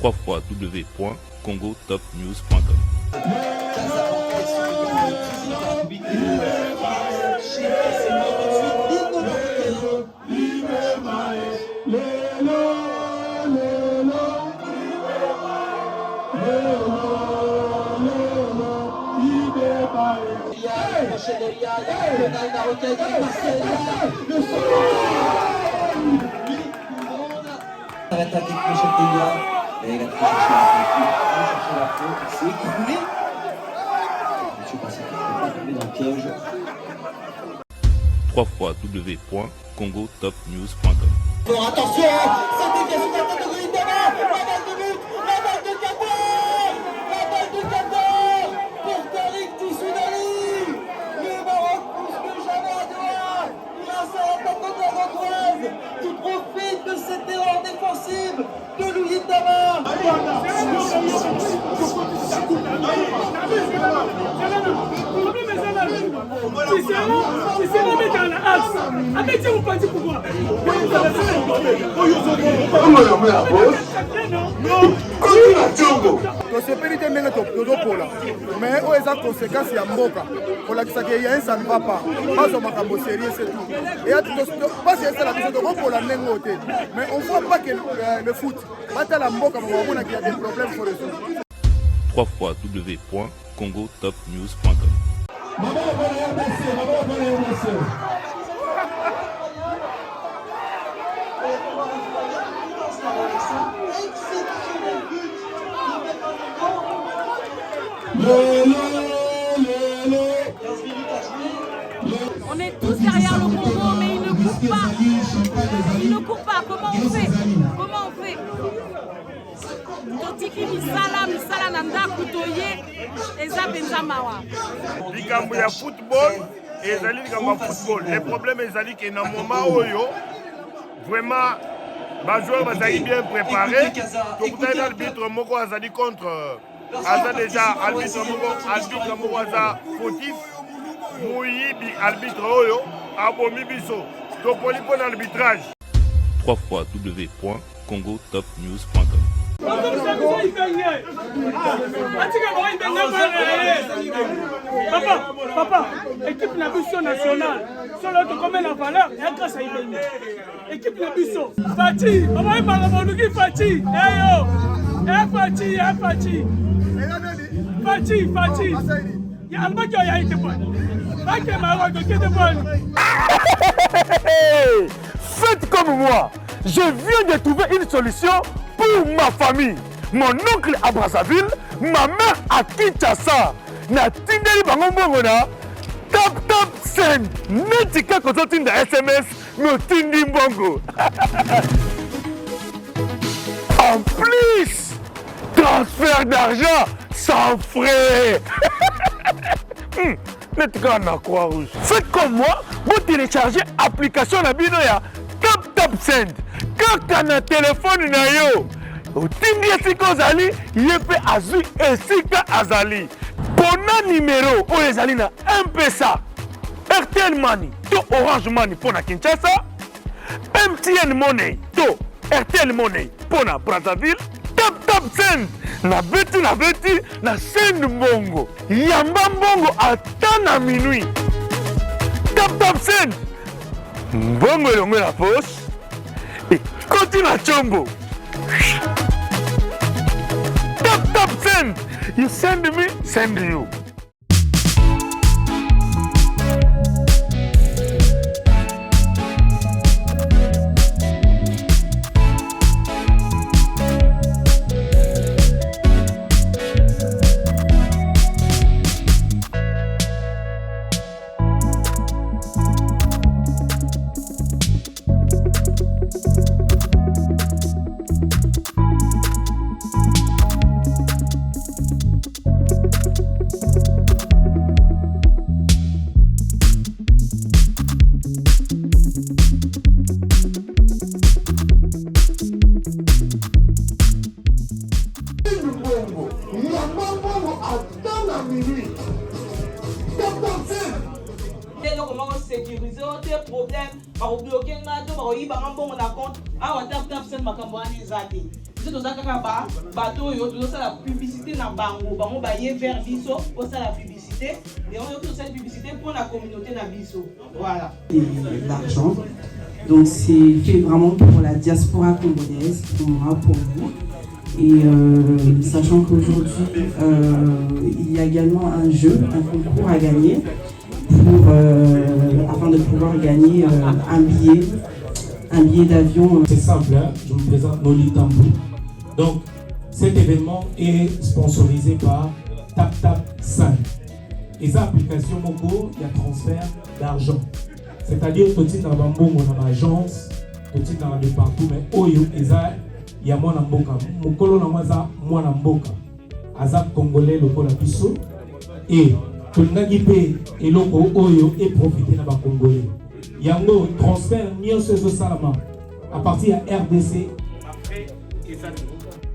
www.congotopnews.com. Arrête ta technique, chef des gars. Et il a cherché la faute, il s'est écroulé. Monsieur Passé, il est tombé dans le piège. www.congotopnews.com. Alors attention, ça dégage sur la tête de Guitama, la balle de but, la balle de 14 pour Tariq Tissoudali. Le Maroc pousse que jamais à Doha, grâce à l'attaquant de la Gantoise, qui profite de cette erreur défensive de Louis Tama. tosepeli te ndenge tozokola mais oyo eza conséquence ya mboka kolakisaka ya ça ne va pas bazwa makambo sérieux c'est tout pasi esala biso tokokola ndenge oyo te mais on voit pas que le foot batala mboka bamonaki ya des problèmes faut résoudre. www.congotopnews.com. On est tous derrière le Congo, mais il ne court pas. Il ne court pas. Comment on fait? Comment on fait? Totiki misala nanda kutoye eza penza mawa. Likambo ya football ezali likambo ya football. Le problème ezali que na moment oyo vraiment les joueurs bazali bien préparés. Donc dans l'arbitre moko azali contre aza déjà arbitre moko aza fautif. Moyibi arbitre oyo abomi biso. Topoli pour l'arbitrage. www.congotopnews.com. Papa, équipe na biso nationale. Solo to comme la valeur, et grâce à Ibenge. Équipe na biso. Fati, on va pas remonter Fati. Fati. Ya alba qui a été bon. Faites comme moi. Je viens de trouver une solution pour ma famille. Mon oncle à Brazzaville, ma mère à Kinshasa. Na tindeli bango mbongo na tap send. Netika kozo tinda SMS no tindi mbongo. En plus, transfert d'argent sans frais. Netika na Croix-Rouge. Faites comme moi, vous téléchargez l'application na bino ya tap send. Kaka na téléphone na yo. Otindi esika ozali, yepe azui esika azali. Pona numéro oyo ezali na M-Pesa, RTL Money to Orange Money pona Kinshasa, MTN Money to RTL Money pona Brazzaville, tap send na beti na send mbongo. Yamba mbongo ata na minuit. Tap send. Mbongo elongo na poche. Et koti na chombo. Tap send. You send me, send you. sécuriser tes problèmes, par bloquer ngado, par y par un bon compte, ah on tap sen makambo ani zati. biso toza kaka bato oyo tozosala publicité na bango bango baye vers biso osala publicité et on yoki osala publicité pour la communauté na biso voilà. L'argent, donc c'est fait vraiment pour la diaspora congolaise, pour moi, pour vous. Et sachant qu'aujourd'hui il y a également un jeu, un concours à gagner afin de pouvoir gagner un billet d'avion. C'est simple, hein? Je me présente Noli Tambou. Donc cet événement est sponsorisé par TapTap5. Et cette application Moko, il y a transfert d'argent. C'est-à-dire que tu as une agence, tu as de partout, mais Oyo, il y a mon amboka. Mon colo na mon amboka. Azap congolais le col biso et tu n'as pas et loko Oyo et profiter na ba congolais. Il y a un transfert nioso salama à partir de RDC.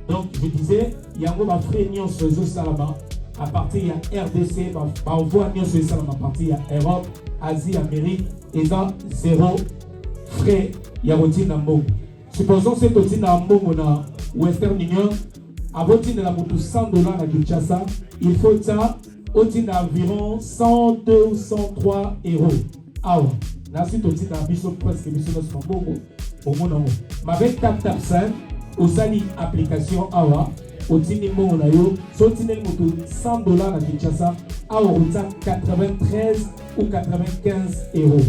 Donc je disais, il y a un frais nioso salama à partir de RDC, par voie nioso salama à partir de Europe, Asie, Amérique, et ça zéro frais. Il y a routine na mbongo. Supposons que c'est na mbongo na Western Union, à routine de la moto $100 à Kinshasa, il faut ça environ 102 ou 103 euros. Ah ouais. Là, c'est aussi dans biso presque biso dans mbongo au monde. Mais avec TapTap5, aux ali application awa, au tini mbongo na yo, so tini moto $100 à Kinshasa, awa routine 93 ou 95 euros.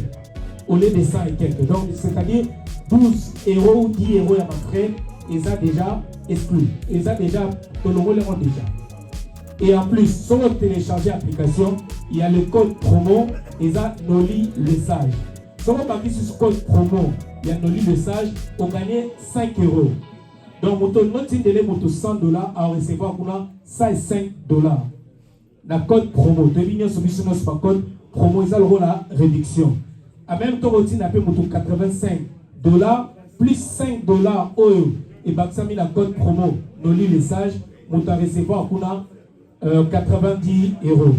Au lieu de 100 et quelques. Donc, c'est-à-dire 12 euros ou 10 euros à ma frais, et ça déjà exclu. Et ça déjà, que l'euro les rend déjà. Et en plus, sur votre télécharger l'application, il y a le code promo, et ça, Noli le Sage. Sur votre papier sur ce code promo, il y a Noli le Sage, on gagne 5 euros. Donc, notre délai, $100 à recevoir pour $5. Le code promo, devinez ce que c'est pas code promo, ça le la réduction. En même temps, on a payé $85 plus $5 euro. Et Baksami la code promo, Noli le Sage, on a recevoir pour 90 euros.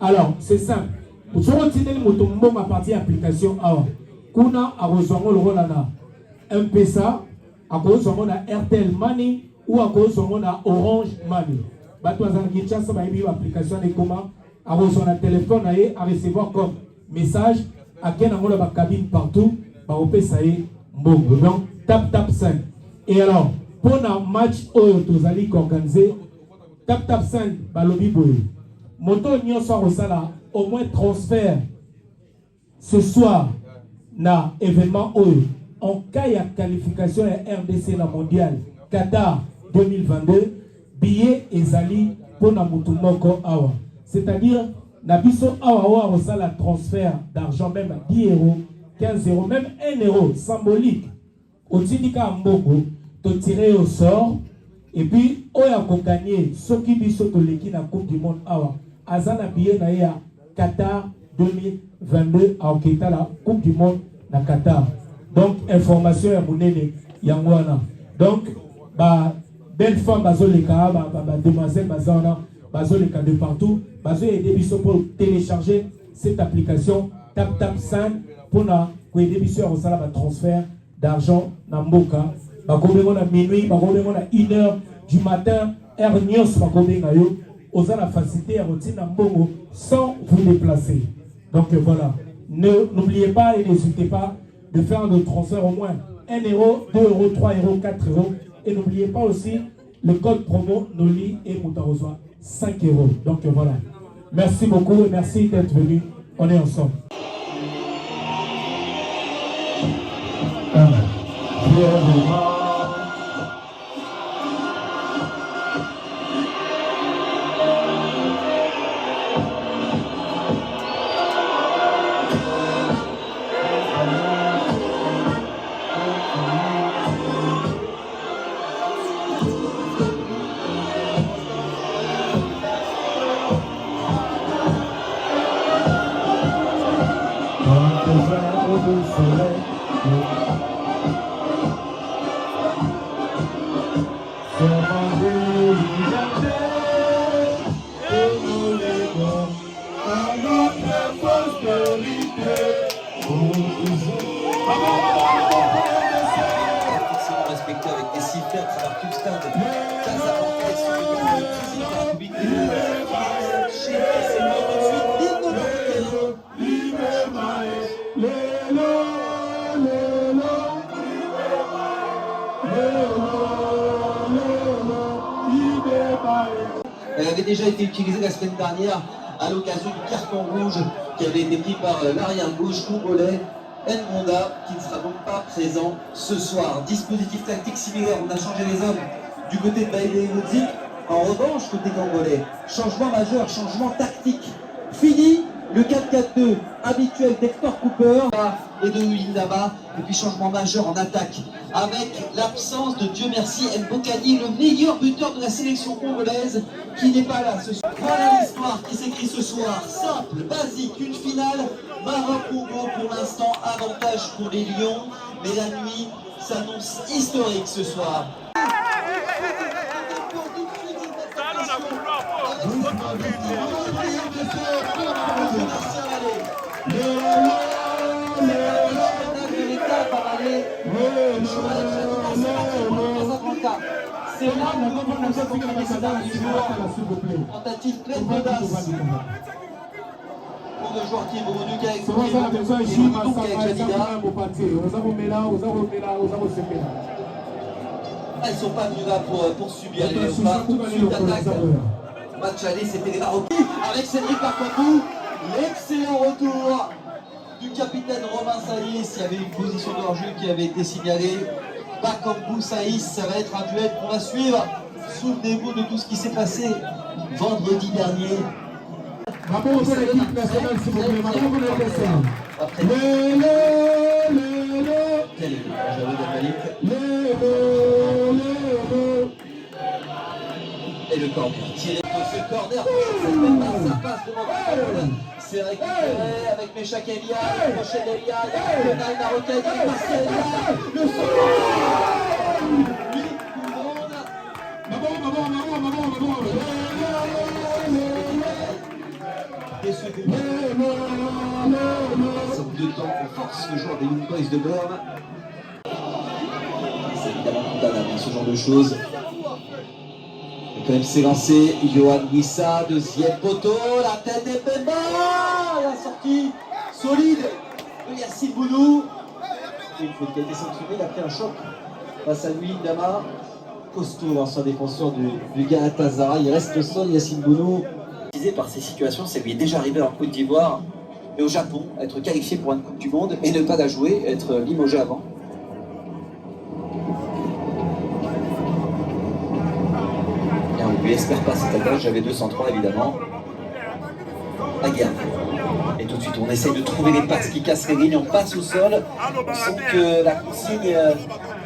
Alors, c'est simple. Pour ce retirer le moto à partir de l'application A, kuna a rejoint le rôle à M-Pesa, à rejoint à RTL Money ou à rejoint à Orange Money. Bato azangi chance ba yebi application de comment à rejoint un téléphone à recevoir comme message à quel endroit la cabine partout, ba opesa ye mbongo. Donc TapTap5. Et alors, pour un match tozali organisé TapTap5 balobi boye. Moto nyonso rosala au moins transfert ce soir na événement oyo en cas de qualification à RDC la mondiale Qatar 2022 billet ezali pour na mutu moko awa, c'est-à-dire na biso awa rosala transfert d'argent même à 10 euros, 15 euros, même 1 euro symbolique au tindika mboko to tirer au sort et puis oya ko gagner soki biso to leki na coupe du monde awa azana billet na ya Qatar 2022 à Oketa la coupe du monde na Qatar. Donc information ya munene yangwana. Donc ba belle femme bazoleka ba demoiselle bazana bazoleka de partout bazo aider biso pour télécharger cette application TapTap5 pour na ko aider biso à resala ba transfert d'argent na mboka ba kobengo na minuit ba kobengo na 1h du matin heure nyos ba kobenga yo osa la facilité à retirer na mbongo sans vous déplacer. Donc voilà, n'oubliez pas et n'hésitez pas de faire le transfert au moins 1 euro, 2 euros, 3 euros, 4 euros. Et n'oubliez pas aussi le code promo Noli et Moutarozoa 5 euros. Donc voilà. Merci beaucoup et merci d'être venu. On est ensemble. Respecté avec des cifres travers tout le stade. Casablanca sur le physique de la République des Beaux. Chez qui c'est moi tout de suite, l'hymne marocain. Elle avait déjà été utilisée la semaine dernière à l'occasion du carton rouge qui avait été pris par l'arrière-gauche congolais Ngonda, qui ne sera donc pas présent ce soir. Dispositif tactique similaire, on a changé les hommes du côté de Baïdé et Woodzik. En revanche, côté congolais, changement majeur, changement tactique. Fini le 4-4-2 habituel d'Hector Cooper et de Luyindama, et puis changement majeur en attaque avec l'absence de Dieu merci Mbokani, le meilleur buteur de la sélection congolaise, qui n'est pas là ce soir. Voilà l'histoire qui s'écrit ce soir, simple, basique, une finale Maroc-Congo pour l'instant, avantage pour les Lions, mais la nuit s'annonce historique ce soir. C'est là où nous avons tentative pleine d'audace pour le joueur qui est revenu avec son ils ne sont pas venus là pour subir les pas tout de suite d'attaque. Match aller, c'était les Marocains avec Cédric Bakambu. L'excellent retour du capitaine Romain Saïs. Il y avait une position de hors-jeu qui avait été signalée. Bakambu Saïs, ça va être un duel qu'on va suivre. Souvenez-vous de tout ce qui s'est passé vendredi dernier. Bravo pour l'équipe nationale, s'il vous plaît. Bravo pour l'adversaire. Quel est le Jaoud Al-Malik. Et le corner tiré de ce corner, ça passe devant tout le monde. C'est récupéré avec Meshak Elia, le crochet d'Elia, il y a un penal marocain, il passe Elia, le son. Et ce but, c'est deux temps on force le joueur des Young Boys de Berne. C'est évidemment condamnable ce genre de choses. Quand même s'est lancé, Johan Wissa, deuxième poteau, la tête est Pemba, la sortie solide de Yassine Bounou. Une faute qui a été sanctionnée, il a pris un choc face à lui, Dama. Costaud, ancien défenseur du Galatasaray, il reste au sol, Yassine Bounou. Par ces situations, ça lui est déjà arrivé en Côte d'Ivoire et au Japon, être qualifié pour une Coupe du Monde et ne pas la jouer, être limogé avant. On lui espère pas cette attaque, j'avais 203 évidemment. Aguerre. Et tout de suite on essaye de trouver les passes qui cassent les lignes, on passe au sol. On sent que la consigne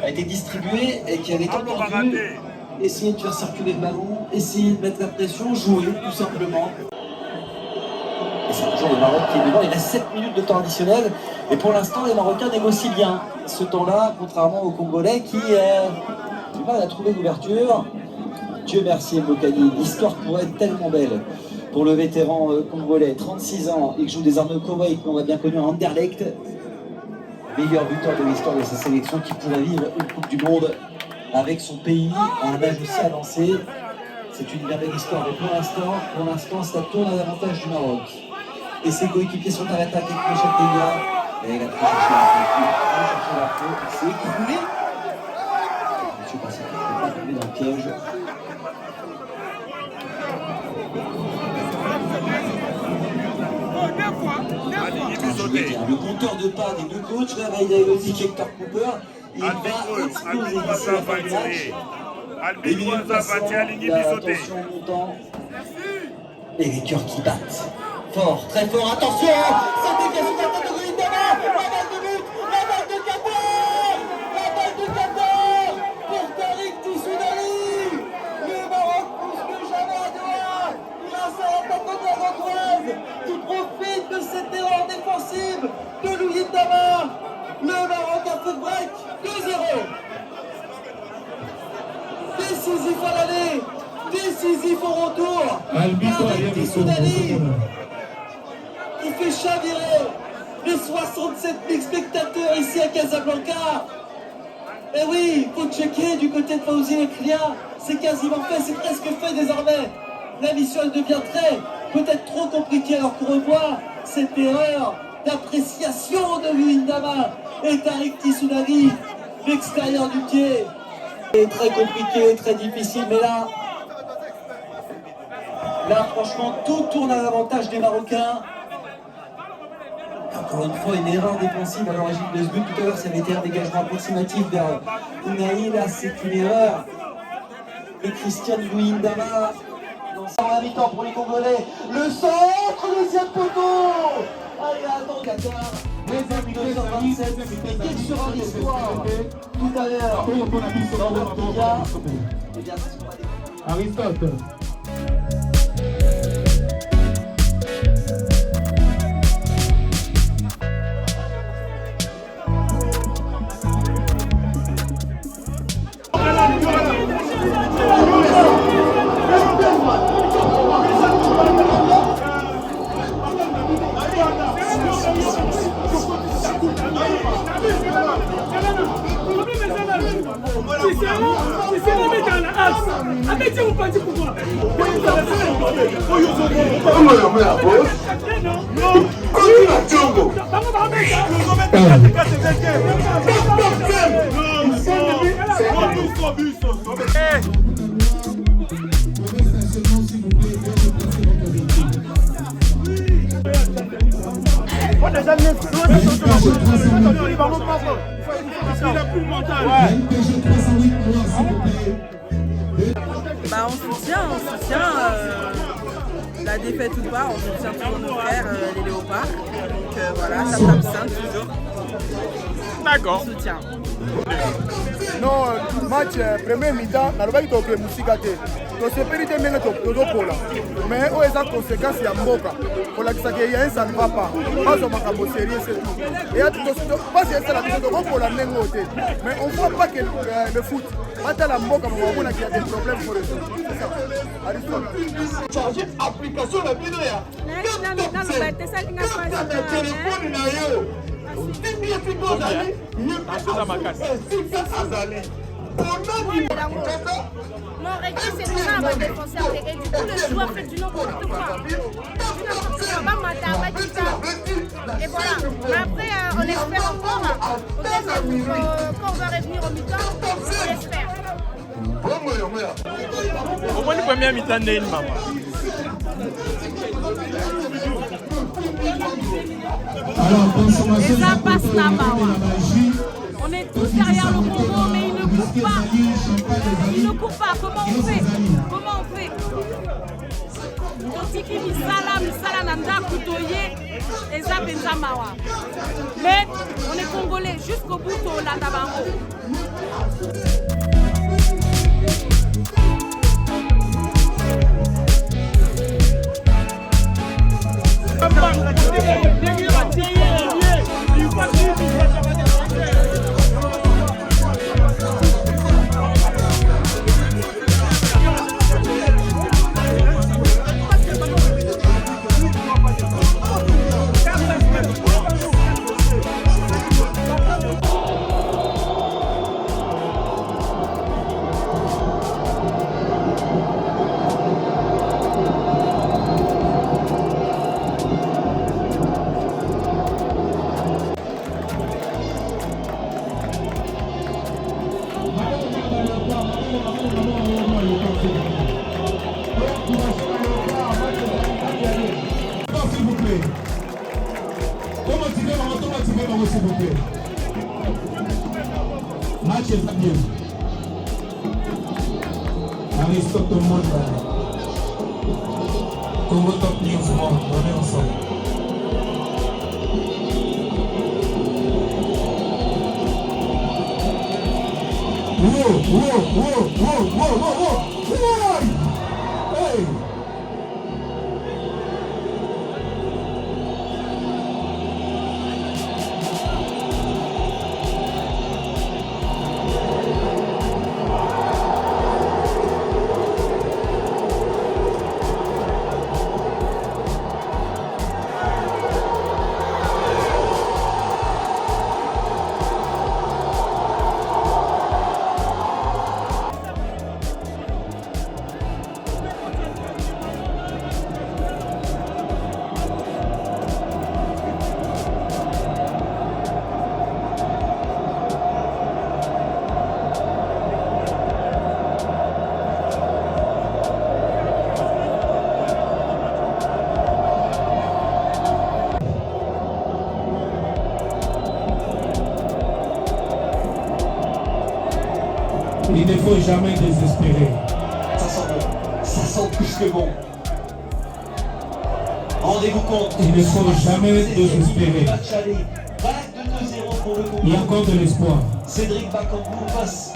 a été distribuée et qu'elle est entendue. Essayer de faire circuler le ballon, essayer de mettre la pression, jouer tout simplement. Et c'est toujours le Maroc qui est devant, il reste 7 minutes de temps additionnel. Et pour l'instant les Marocains négocient bien ce temps-là, contrairement aux Congolais qui ont du mal à trouver l'ouverture. Dieu merci Mbokani, l'histoire pourrait être tellement belle pour le vétéran congolais, 36 ans, il joue désormais au Koweït, qu'on a bien connu en Anderlecht, meilleur buteur de l'histoire de sa sélection qui pourrait vivre une Coupe du Monde avec son pays, un âge aussi avancé. C'est une belle histoire, mais pour l'instant, ça tourne à l'avantage du Maroc. Et ses coéquipiers sont à l'attaque avec Meshak Elia. Et il a pu chercher la faute, il s'est écroulé. Je ne sais pas si il ne peut pas tomber dans le piège. Le compteur de pas des deux coachs, là, il a éloigné Hector Cooper, il va exploser d'ici la fin du match. Les minutes passant, la tension montant, et les cœurs qui battent. Fort, très fort, attention, ça dégage de la tête de Luyindama, la balle de but, la balle de Qatar pour Tariq Tissoudali. Le Maroc pousse plus jamais à Doha, grâce à l'attaque contragotoise qui profite de cette erreur défensive de Luyindama. Le Maroc a fait de break, 2-0. Décisif à l'aller, décisif au retour. Tariq Tissoudali qui fait chavirer les 67 000 spectateurs ici à Casablanca. Eh oui, faut checker du côté de Fawzi Leklia. C'est quasiment fait, c'est presque fait désormais. La mission elle devient peut-être trop compliquée alors qu'on revoit cette erreur d'appréciation de Luindama et Tariq Tissounali, l'extérieur du pied. C'est très compliqué, très difficile, mais là franchement, tout tourne à l'avantage des Marocains. Encore une fois, une erreur défensive à l'origine de ce but. Tout à l'heure, ça avait été un dégagement approximatif vers Ounahi. Là, c'est une erreur de Christian Luindama. En mi-temps pour les Congolais. Le centre, deuxième poteau. Allez, attends, Qatar. Les amis 227. Quelle sera l'histoire tout à l'heure dans notre média? Eh bien, c'est ce qu'on va découvrir. Aristote. Bah, on soutient la défaite ou pas, on soutient toujours nos frères, les léopards. Donc voilà, ça s'abstient toujours. D'accord. On soutient. Non, match premier mi-temps, nalobaki toke musika te. Tosepeli te ndenge tozokola. Mais oyo eza conséquence ya mboka. Kolakisaka ya ça ne va pas. Bazwa makambo sérieux c'est tout. Et parce que la biso tokokola ndenge oyo te. Mais on voit pas que le foot ata la mboka mona qu'il y a des problèmes pour résoudre. C'est ça. Aristote. Charger application la bino ya. Téléphone na yo. Mon regret, c'est ça, ma défenseur. Et du coup, le joueur fait du n'importe quoi. Et voilà. Mais après, on espère encore. Quand on va revenir au mi-temps, on espère. Au moins, le premier mi-temps n'est une maman. Et ça passe là-bas. On est tous derrière le Congo, mais il ne court pas. Il ne court pas. Comment on fait? Comment on fait? Totiki misala nanda kutoye eza benza mawa. Mais on est congolais jusqu'au bout de la tabango. Match est bien. Aristote au monde. Congo Top News, on est ensemble. Whoa. Hey. Il ne faut jamais désespérer. Ça sent bon. Ça sent plus que bon. Rendez-vous compte. Il ne faut jamais désespérer. Match aller. Balle de 2-0 pour le Congo. Il y a encore de l'espoir. Cédric Bakambu face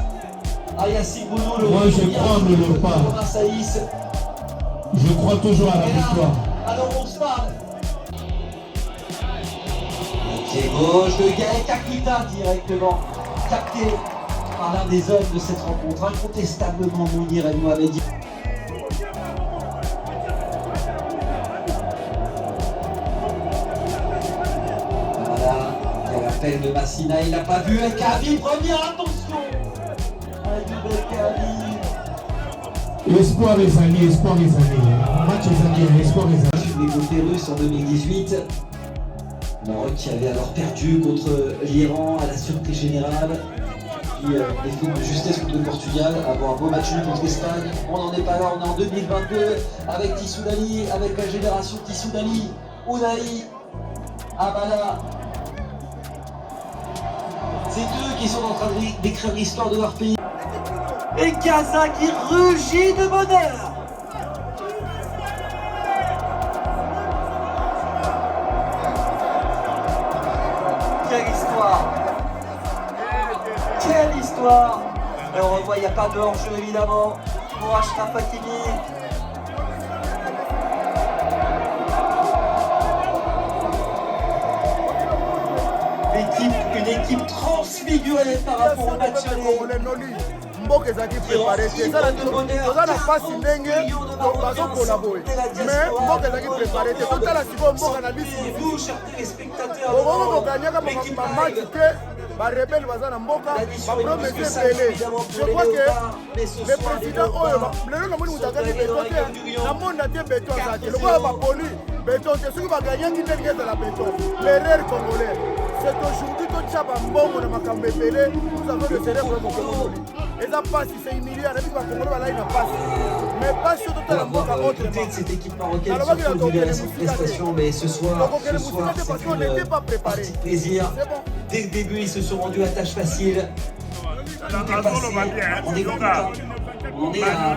à Yassine Bounou. Moi, je crois en le pas. Je crois toujours à la victoire. Alors on se parle. Pied gauche de Gaël Kakuta directement capté par l'un des hommes de cette rencontre. Incontestablement Mounir El Mohamedi. Voilà, il y a l'appel de Massina, il n'a pas vu El Kavi, première attention. El Kavi. Espoir les alliés, espoir les alliés. Match les alliés, espoir les alliés. Les groupes russes en 2018. Maroc qui avait alors perdu contre l'Iran à la surprise générale. Puis les fautes de justesse contre le Portugal, avoir un beau match nul contre l'Espagne. On n'en est pas là, on est en 2022 avec Tissoudali, avec la génération Tissoudali, Ounahi, Amala. C'est eux qui sont en train d'écrire l'histoire de leur pays. Et Gaza qui rugit de bonheur. Quelle histoire! Quelle histoire! Et on revoit, il n'y a pas de hors-jeu évidemment pour Achraf Hakimi. Une équipe transfigurée par rapport au match aller. mboka ezalaki préparé te toza na mpasi ndenge bazokolabore mais mboka ezalaki préparé te totala sikoyo mboka na biso okongo kokanyaka bamatch te barebele baza na mboka bapromese ebele je crois que le président oyo lelo namoni moto akaki beto te namonda te beto aza te lokola bapoli beto te soki baganyaki ndenge ezala beto l'erreur congolais c'est aujourd'hui totya bambongo na makambo ebele nous avons le célèbre mokongoli eza pasi c'est humilié anabi bakongoli balai na pasi mais pasi oyo totala mboka autrement cette équipe marocaine surtout de la prestation mais ce soir c'est une partie de plaisir dès le début ils se sont rendus à tâche facile tout est passé on est content on est à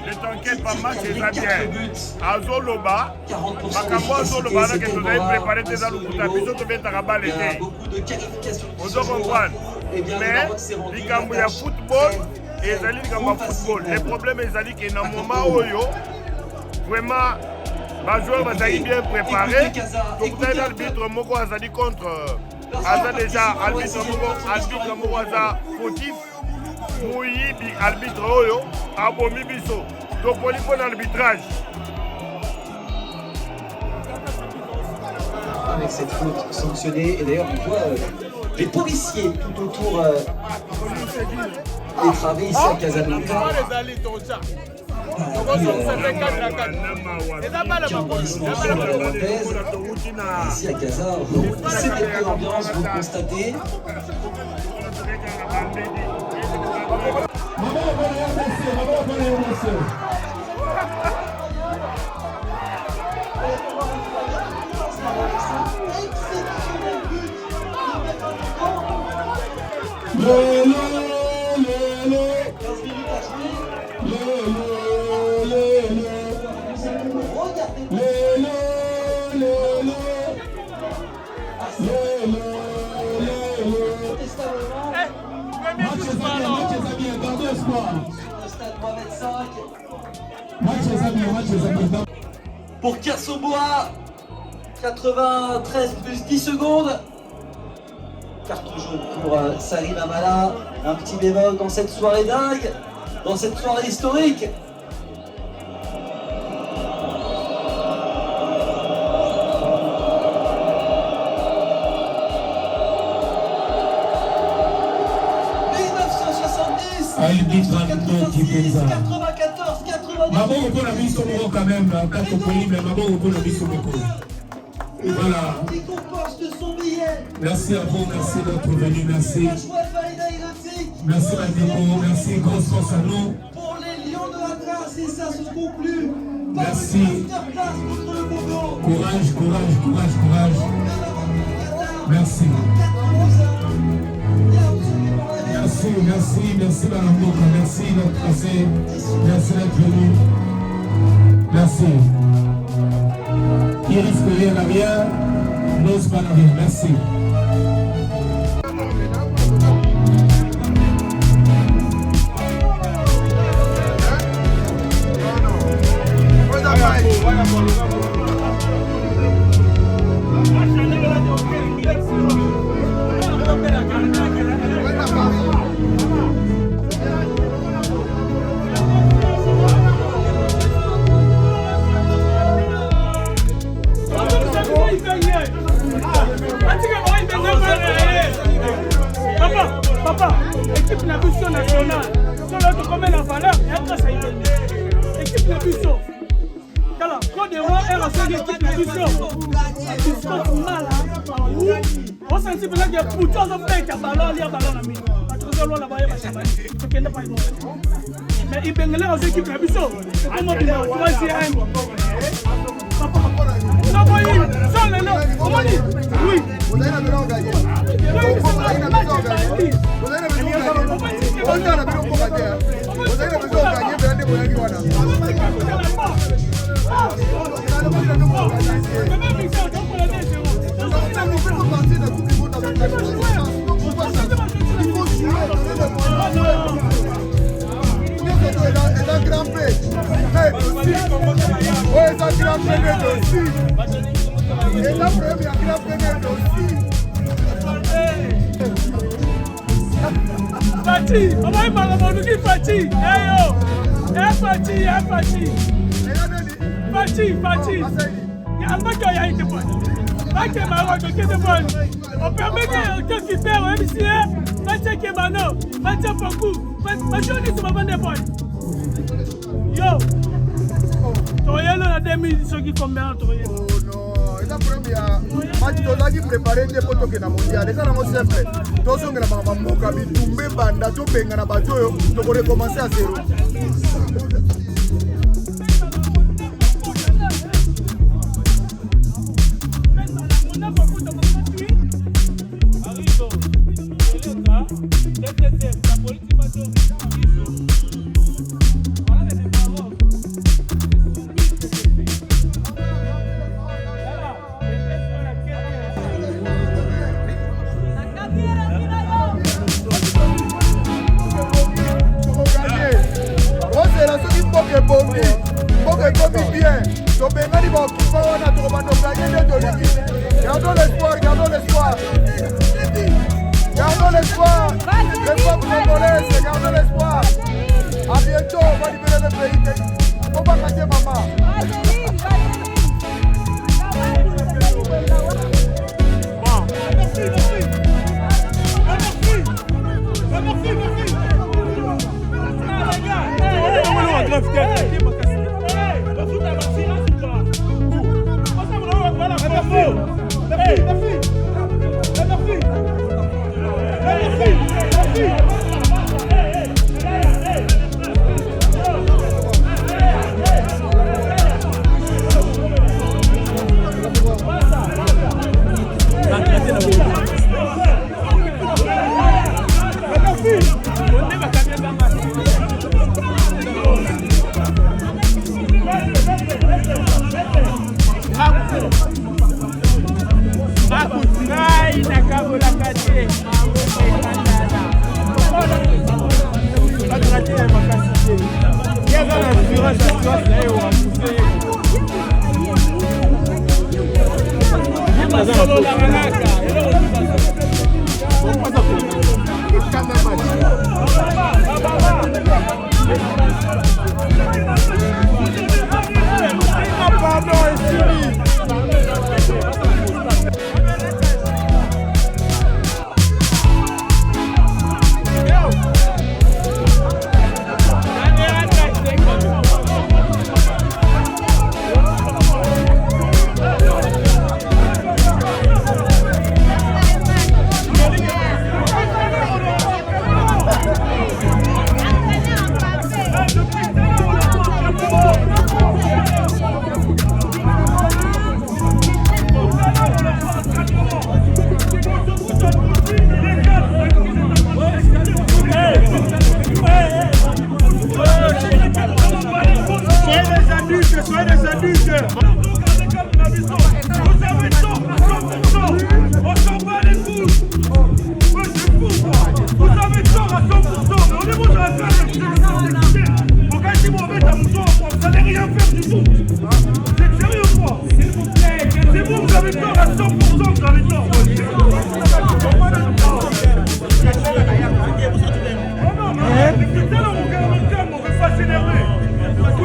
ne t'inquiète pas, match est bien. Azoloba, Makambo Azoloba, que tu as préparé tes aloukuta, biso tu viens t'acabar l'été. On doit comprendre. Mais, il y a football et il y a football. Le problème est que dans le moment où vraiment, les joueurs vont être bien préparés. Donc, tu as l'arbitre Moko Azali contre. Aza déjà, arbitre Moko Aza fautif. Mouyibi, arbitre Oyo, Abomi Biso, Topoli pour l'arbitrage. Avec cette faute sanctionnée, et d'ailleurs on voit les policiers tout autour des travées ici à Casablanca. Ici à Gaza, c'est l'ambiance, vous le constatez. Pour Kersoboa, 93 plus 10 secondes. Carton jaune pour Salim Amala. Un petit bémol dans cette soirée dingue, dans cette soirée historique. Maman au la mission quand même, tant que maman au la mission voilà. Merci à vous, merci d'être venu, merci. Merci Madiko, merci, grosse force à nous. Pour les Lions de la Grâce, et ça se conclut. Merci. Courage, courage, courage, courage. Merci. Merci. merci Malamboka, merci d'être passé, merci d'être venu. Merci. Iris Pelé en arrière, Rose en arrière, merci. Papa, équipe nationale, sur combien la valeur et grâce à équipe nationale. Kala, Côte d'Ivoire est la équipe nationale. Ils sont mal. On s'en dit que les boutons ont fait un ballon, il y a un ballon à mine. Mais ils baignent aux équipes nationales. Comment ils ont troisième. Papa, oui. Vous avez la maison gagnée. Vous avez la maison gagnée. Vous avez la maison gagnée. Vous avez la maison gagnée. Vous avez la maison gagnée. Vous avez la maison et la première aussi. Fati, on va y parler de Fati. Fati. Il y a un peu qui a été bon. On permet que qui perd au MCA, Fati Kebano, Fati Fokou, Fati Oni sur ma bande de points. Yo, Toyel la demi, ceux qui font bien Toyel. La première match de la préparé des photos qui n'a mondial. Les gens ont simple. Tous ceux qui n'ont pas mokabi tombé banda, tout benga na bateau, donc on recommencer à zéro. Gardons l'espoir. Les femmes congolaises, gardons l'espoir. A bientôt, on va libérer le pays. On va casser maman. soyez des adultes. Vous avez tort à 100%. On s'en bat les couilles. Ouais, c'est fou quoi. Vous avez tort à 100%. Mais on est bon dans la gueule. Pourquoi si vous mettez à mon vous n'allez rien faire du tout. C'est sérieux quoi. S'il vous plaît. C'est vous, vous avez tort à 100%. Vous avez tort. Vous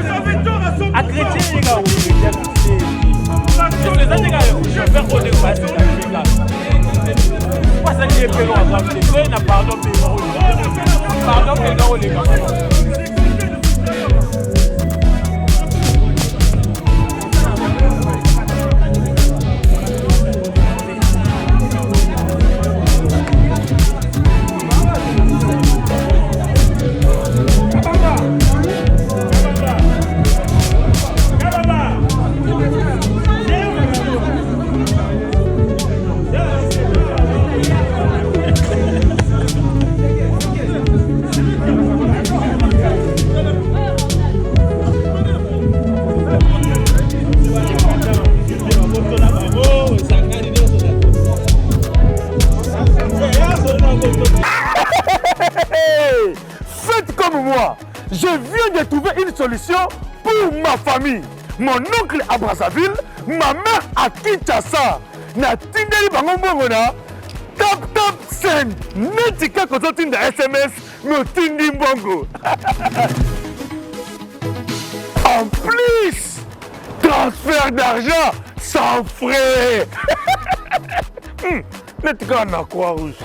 avez tort à 100%. Faites comme moi. Je viens de trouver une solution pour ma famille. Mon oncle à Brazzaville, ma mère à Kinshasa. Na tindeli bango mbongo na tap send. Neti kako zo tinda SMS me tindi mbongo. En plus, transfert d'argent sans frais.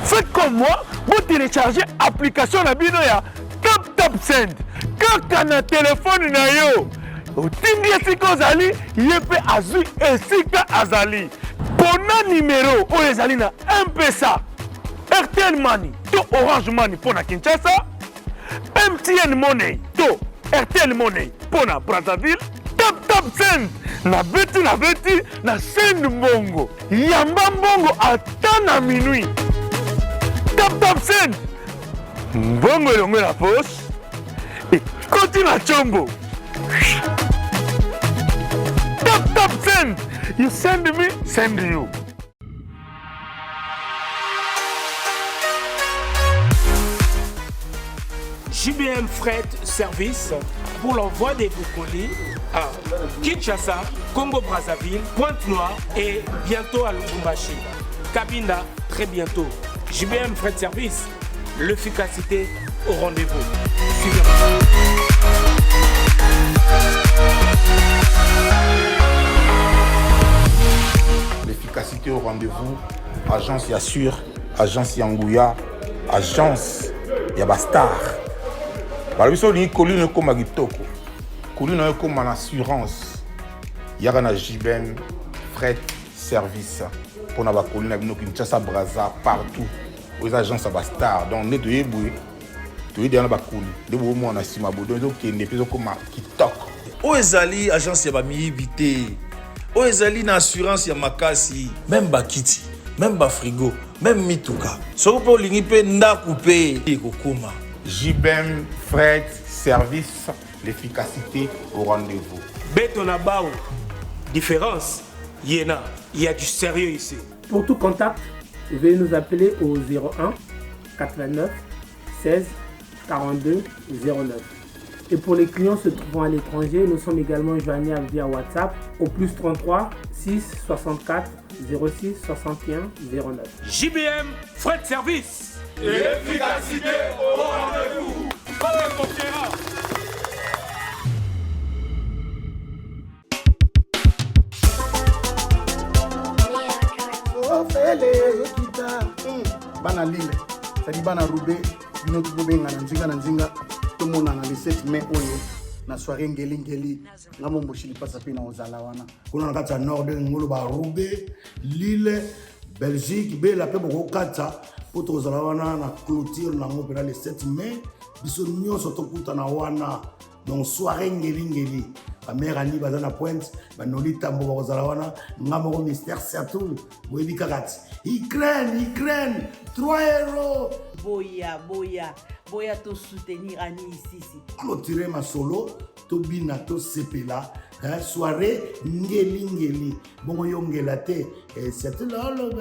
Faites comme moi, vous téléchargez l'application na bino ya Tap Send. Kaka na téléphone na yo. Otindi esika ozali, yepe azui esika azali. Pona numéro oyo ezali na M-Pesa, RTL Money to Orange Money pona Kinshasa, MTN Money to RTL Money pona Brazzaville. Tap Send na beti na send mbongo yamba mbongo ata na minuit. Tap Send mbongo elongo na poche ekoti na chombo. Tap Send, you send me, send you. JBM Fret Service pour l'envoi de vos colis à Kinshasa, Congo-Brazzaville, Pointe-Noire et bientôt à Lubumbashi. Cabinda, très bientôt. JBM Fret Service, l'efficacité au rendez-vous. Suivez-moi. L'efficacité au rendez-vous, agence Yassure, agence Yangouya, agence Yabastar. Balobiso ni colline comme Agitoko, colline comme en assurance. Yagana JBM Fret Service pour na ba colline abino Kinshasa Brazza partout aux agences Yabastar. Donc ne doyez boué, doyez dans ba colline. De bo mo na sima bodo donc ne peso comme Kitoko. Oezali agence ya ba miibité. Oezali na assurance ya makasi, même ba kiti, même ba frigo, même mituka. Soko po lingi pe ndaku pe ekokoma. JBM Fret Service, l'efficacité au rendez-vous. Betonabao, différence, Yéna, il y a du sérieux ici. Pour tout contact, veuillez nous appeler au 01 89 16 42 09. Et pour les clients se trouvant à l'étranger, nous sommes également joignables via WhatsApp au plus 33 6 64 06 61 09. JBM Fret Service. L'efficacité au rendez-vous. Bana Lille, c'est-à-dire Bana Roubaix, bino tout benga na nzinga tout le monde na le 7 mai oyo na soirée ngeli na mombo chili pasa pe na ozala wana kuna na kata nord ngolo ba Roubaix, Lille, Belgique, be la pe boko kata poto ozala wana na clôture na ngo le 7 mai biso nyonso tokuta na wana donc soirée ngeli amera ni bazana Pointe banoli tambo ba ozala wana ngamo ko mystère surtout webi kakati Ukraine 3 euros boya to soutenir Annie ici. Clôturer ma solo, to bina to sepela, soirée ngeli. Bon yongela te, c'est lolo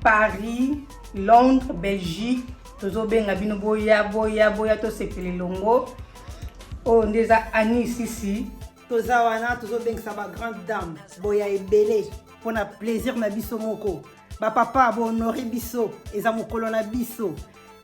Paris, Londres, Belgique, tozo benga bino boya to sepele longo. Oh ndeza Annie ici. Toza wana tozo benga sa ba grande dame, boya ebele pour na plaisir na biso moko. Ba papa bo honorer biso, eza mokolo na biso.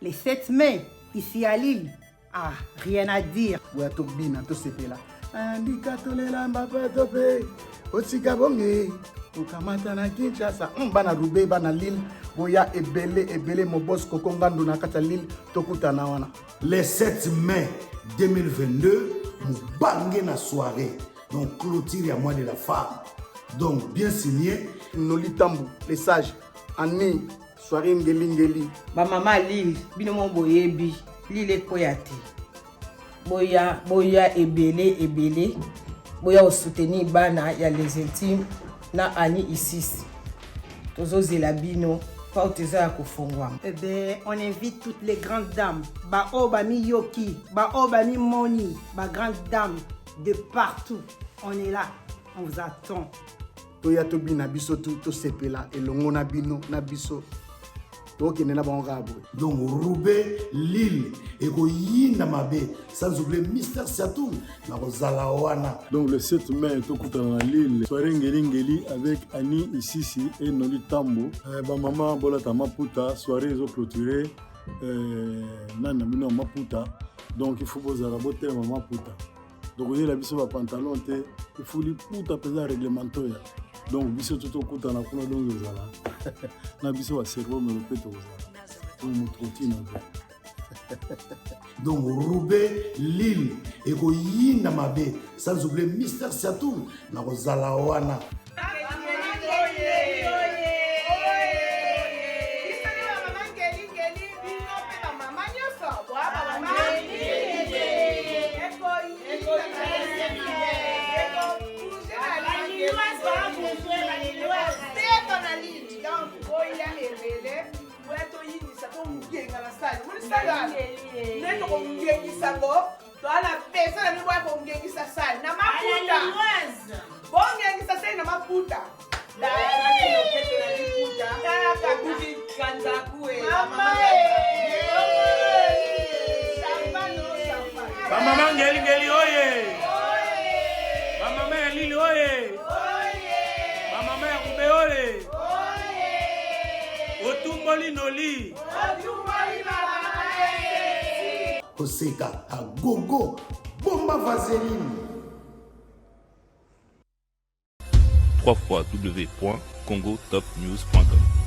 Les 7 mai ici à Lille. Ah, rien à dire. Boya to bina to sepela. Andika tolela mbapa tope. Otika bonge. Okamata na Kinshasa. Bana Roubaix, bana Lille. Boya ebele mo boss kokongando na kata Lille tokutana wana. Les 7 mai 2022, bangé na soirée. Donc clôture à moi de la femme. Donc bien signé. Noli Tambu, les sages. Annie, soirée ngeli. Ba mama Lille, bino mon boyebi. Lille koyate. Boya ebele. Boya au soutenir bana ya les intimes na Annie ici. Tozo zelabino. Eh bien, on invite toutes les grandes dames, ba Obami Yoki, ba Obami Moni, ba grandes dames de partout. On est là, on vous attend. Toya tobi na biso to sepela elongo na bino na biso. Donc Roubaix, Lille, et Yinda Mabe, sans oublier Mister Satoum, na Rozalawana. Donc le 7 mai, Tokutana Lille, soirée ngeli avec Annie Isisi et Noli Tambo. Maman Bolata Maputa, soirée ils ont clôturé. Nana Mino Maputa. Donc il faut poser la beauté Maman Maputa. Donc il y a la biso pantalon, il faut les puta pesar réglementaire. Donc biso tout kuta na kuna donc zala na biso wa cerveau me peto zala on trotine donc Roubaix, Lille et Yinda Mabe, sans oublier Mister Satoum na Rozalawana. Mama ngeli oye. Mama ya Lille oye. Mama ya Roubaix oye. Otumboli noli. Oseka a gogo bomba vaseline. www.congotopnews.com